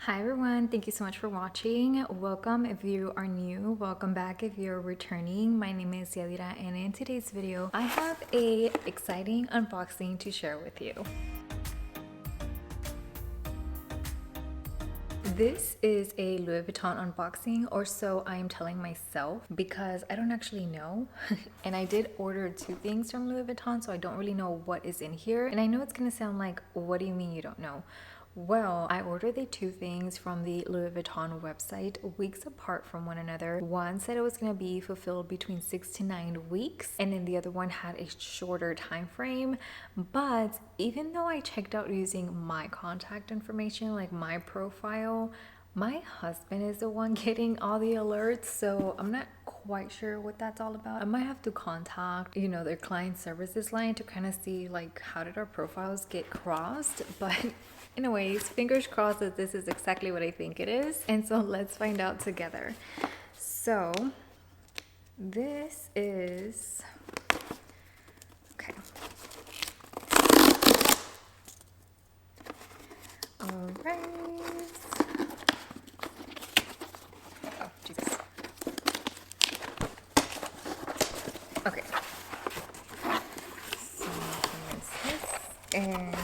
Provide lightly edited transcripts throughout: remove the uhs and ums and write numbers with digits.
Hi everyone, thank you so much for watching. Welcome if you are new, welcome back if you're returning. My name is Yadira and in today's video I have a exciting unboxing to share with you. This is a Louis Vuitton unboxing, or so I am telling myself, because I don't actually know. And I did order two things from Louis Vuitton, so I don't really know what is in here. And I know it's gonna sound like, what do you mean you don't know? Well, I ordered the two things from the Louis Vuitton website weeks apart from one another. One said it was going to be fulfilled between 6 to 9 weeks, and then the other one had a shorter time frame. But even though I checked out using my contact information, like my profile, my husband is the one getting all the alerts, so I'm not quite sure what that's all about. I might have to contact, their client services line to kind of see like how did our profiles get crossed. But anyways, fingers crossed that this is exactly what I think it is. And so let's find out together. So this is, okay. All right. Oh, Jesus. Okay. So here's this. And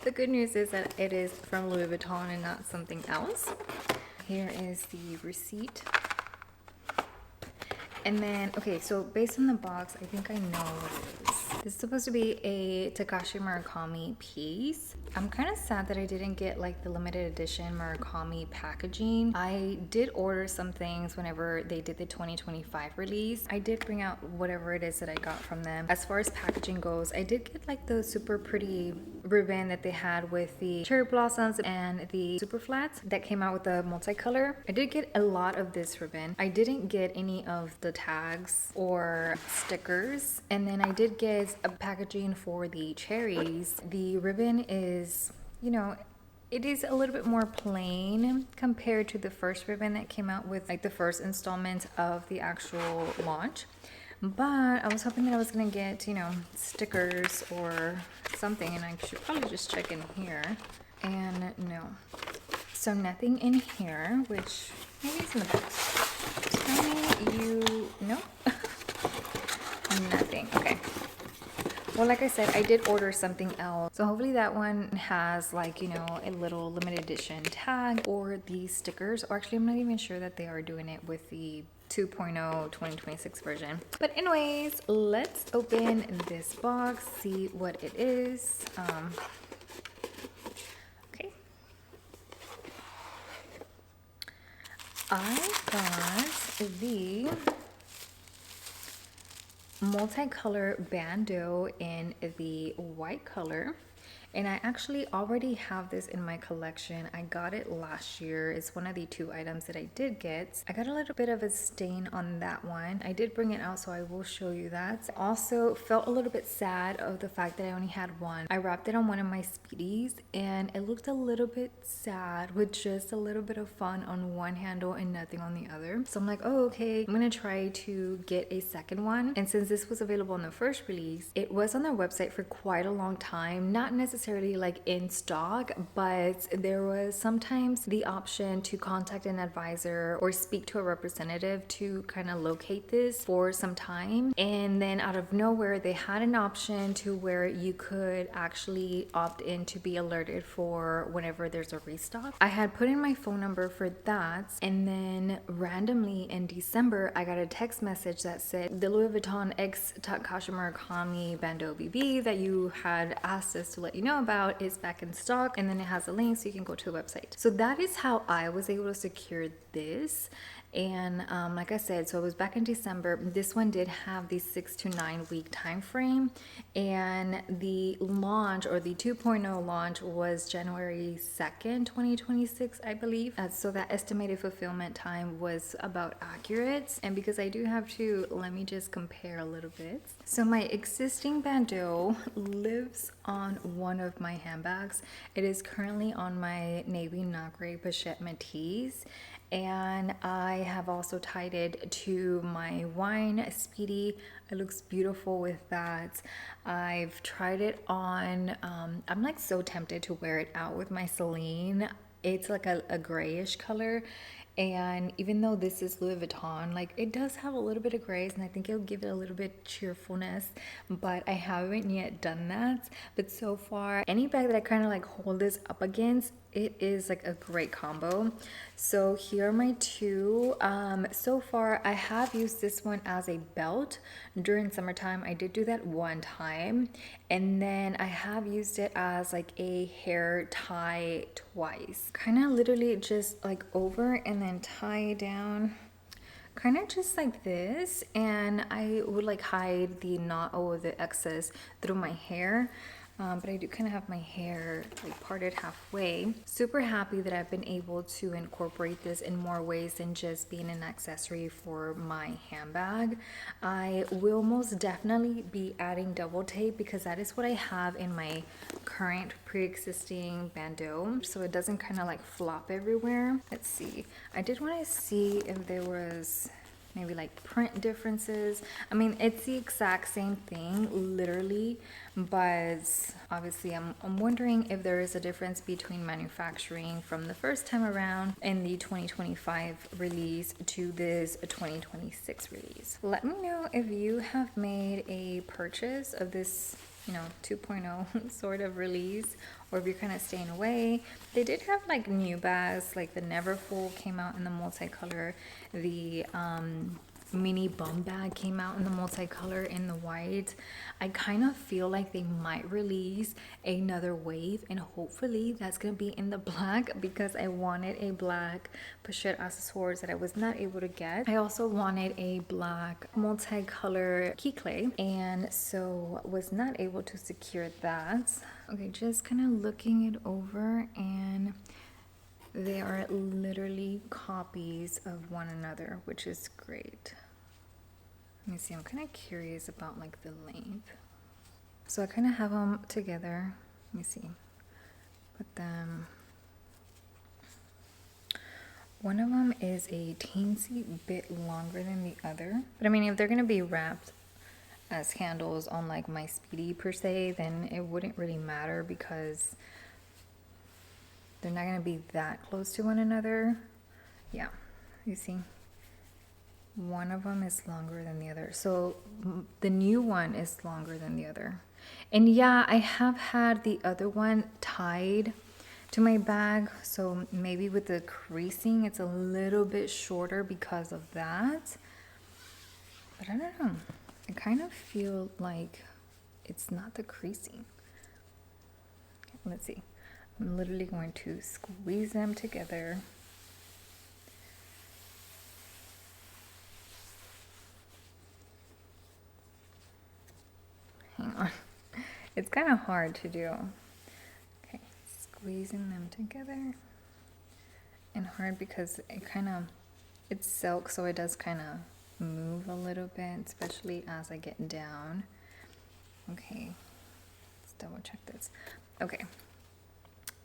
the good news is that it is from Louis Vuitton and not something else. Here is the receipt. And then, okay, so based on the box, I think I know what it is. This is supposed to be a Takashi Murakami piece. I'm kind of sad that I didn't get like the limited edition Murakami packaging. I did order some things whenever they did the 2025 release. I did bring out whatever it is that I got from them. As far as packaging goes, I did get like the super pretty ribbon that they had with the cherry blossoms and the super flats that came out with the multicolor. I did get a lot of this ribbon. I didn't get any of the tags or stickers, and then I did get a packaging for the cherries. The ribbon is, it is a little bit more plain compared to the first ribbon that came out with like the first installment of the actual launch. But I was hoping that I was gonna get, stickers or something, and I should probably just check in here. And no. So nothing in here, which maybe it's in the box. Tell me you, no? Nothing, okay. Well, like I said, I did order something else. So hopefully that one has like, a little limited edition tag or these stickers. Or actually, I'm not even sure that they are doing it with the 2.0 2026 version. But anyways, let's open this box, see what it is. Okay. I got the multicolor bandeau in the white color, and I actually already have this in my collection. I got it last year. It's one of the two items that I did get. I got a little bit of a stain on that one. I did bring it out, so I will show you that. Also felt a little bit sad of the fact that I only had one. I wrapped it on one of my Speedies and it looked a little bit sad with just a little bit of fun on one handle and nothing on the other. So I'm like, oh, okay, I'm gonna try to get a second one. And since this was available in the first release, it was on their website for quite a long time. Not necessarily like in stock, but there was sometimes the option to contact an advisor or speak to a representative to kind of locate this for some time. And then out of nowhere, they had an option to where you could actually opt in to be alerted for whenever there's a restock. I had put in my phone number for that, and then randomly in December, I got a text message that said the Louis Vuitton X Takashi Murakami Bandeau BB that you had asked us to let you know about is back in stock, and then it has a link so you can go to the website. So that is how I was able to secure this. And like I said, so it was back in December. This one did have the 6 to 9 week time frame, and the launch, or the 2.0 launch, was January 2nd 2026, I believe. So that estimated fulfillment time was about accurate. And because I do have to, let me just compare a little bit. So my existing bandeau lives on one of my handbags. It is currently on my navy nacre pochette Matisse, and I have also tied it to my wine Speedy. It looks beautiful with that. I've tried it on. I'm like so tempted to wear it out with my Celine. It's like a grayish color. And even though this is Louis Vuitton, like it does have a little bit of grays, and I think it'll give it a little bit cheerfulness, but I haven't yet done that. But so far, any bag that I kind of like hold this up against, it is like a great combo. So here are my two. So far I have used this one as a belt during summertime. I did do that one time, and then I have used it as like a hair tie twice. Kind of literally just like over and then tie down, kind of just like this, and I would like hide the knot or the excess through my hair. But I do kind of have my hair like parted halfway. Super happy that I've been able to incorporate this in more ways than just being an accessory for my handbag. I will most definitely be adding double tape because that is what I have in my current pre-existing bandeau, so it doesn't kind of like flop everywhere. Let's see. I did want to see if there was maybe like print differences. I mean, it's the exact same thing literally, but obviously I'm wondering if there is a difference between manufacturing from the first time around in the 2025 release to this 2026 release. Let me know if you have made a purchase of this, you know, 2.0 sort of release, or if you're kind of staying away. They did have like new bags, like the Neverfull came out in the multicolor, the mini bum bag came out in the multicolor in the white. I kind of feel like they might release another wave, and hopefully that's gonna be in the black because I wanted a black pochette accessoires that I was not able to get. I also wanted a black multicolor key clay, and so was not able to secure that. Okay, just kind of looking it over, and they are literally copies of one another, which is great. Let me see, I'm kind of curious about like the length. So I kind of have them together. Let me see. Put them. One of them is a teensy bit longer than the other. But I mean, if they're going to be wrapped as handles on like my Speedy per se, then it wouldn't really matter because they're not going to be that close to one another. Yeah, you see, one of them is longer than the other. So the new one is longer than the other. And yeah, I have had the other one tied to my bag, so maybe with the creasing it's a little bit shorter because of that. But I don't know, I kind of feel like it's not the creasing. Let's see. I'm literally going to squeeze them together. Hang on. It's kind of hard to do. Okay, squeezing them together. And hard because it's silk, so it does kind of move a little bit, especially as I get down. Okay, let's double check this. Okay.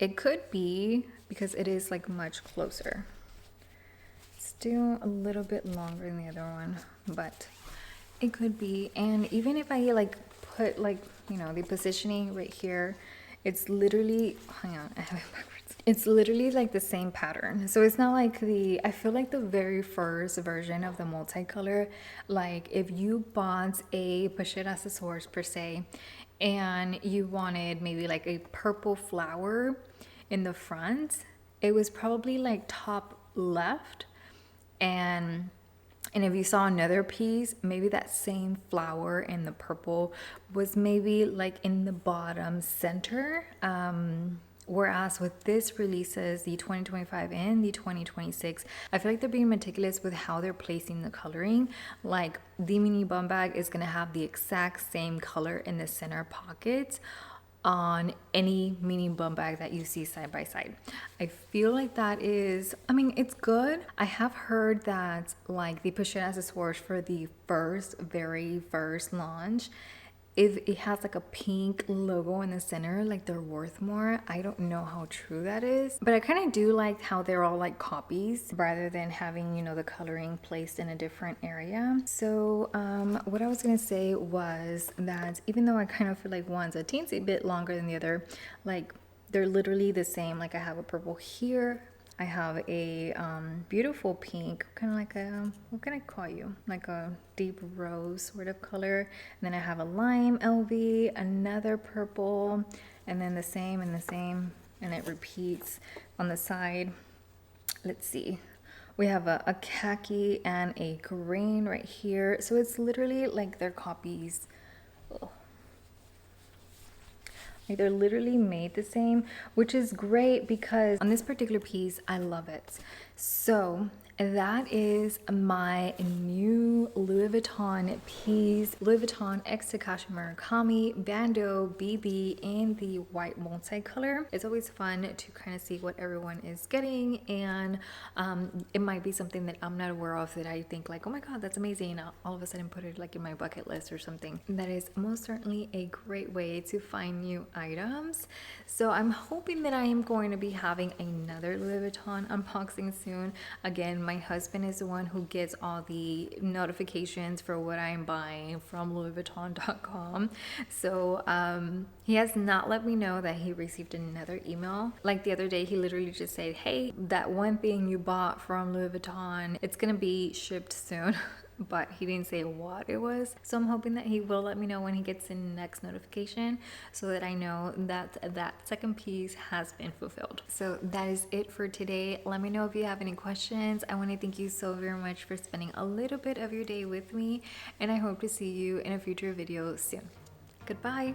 It could be because it is like much closer. Still a little bit longer than the other one, but it could be. And even if I like put like, you know, the positioning right here, it's literally, hang on, I have it backwards. It's literally like the same pattern. So it's not like I feel like the very first version of the multicolor, like if you bought a pochette accessoires per se, and you wanted maybe like a purple flower in the front, it was probably like top left, and if you saw another piece, maybe that same flower in the purple was maybe like in the bottom center. Whereas with this releases, the 2025 and the 2026, I feel like they're being meticulous with how they're placing the coloring. Like the mini bum bag is gonna have the exact same color in the center pockets on any mini bum bag that you see side by side. I feel like that is, I mean, it's good. I have heard that like the pochette accessoires for the very first launch, if it has like a pink logo in the center, like they're worth more. I don't know how true that is, but I kind of do like how they're all like copies rather than having, you know, the coloring placed in a different area. So what I was gonna say was that even though I kind of feel like one's a teensy bit longer than the other, like they're literally the same. Like I have a purple here. I have a beautiful pink, kind of like a, what can I call you? Like a deep rose sort of color. And then I have a lime LV, another purple, and then the same and the same, and it repeats on the side. Let's see. We have a khaki and a green right here. So it's literally like they're copies. Ugh. Like they're literally made the same, which is great because on this particular piece, I love it. So that is my new Louis Vuitton piece, Louis Vuitton X Takashi Murakami Bandeau BB in the white multicolor. It's always fun to kind of see what everyone is getting, and it might be something that I'm not aware of that I think like, oh my god, that's amazing. I'll all of a sudden put it like in my bucket list or something. That is most certainly a great way to find new items. So I'm hoping that I am going to be having another Louis Vuitton unboxing soon. Again, my husband is the one who gets all the notifications for what I'm buying from LouisVuitton.com. So he has not let me know that he received another email. Like the other day, he literally just said, hey, that one thing you bought from Louis Vuitton, it's gonna be shipped soon. But he didn't say what it was. So I'm hoping that he will let me know when he gets the next notification so that I know that that second piece has been fulfilled. So that is it for today. Let me know if you have any questions. I want to thank you so very much for spending a little bit of your day with me, and I hope to see you in a future video soon. Goodbye.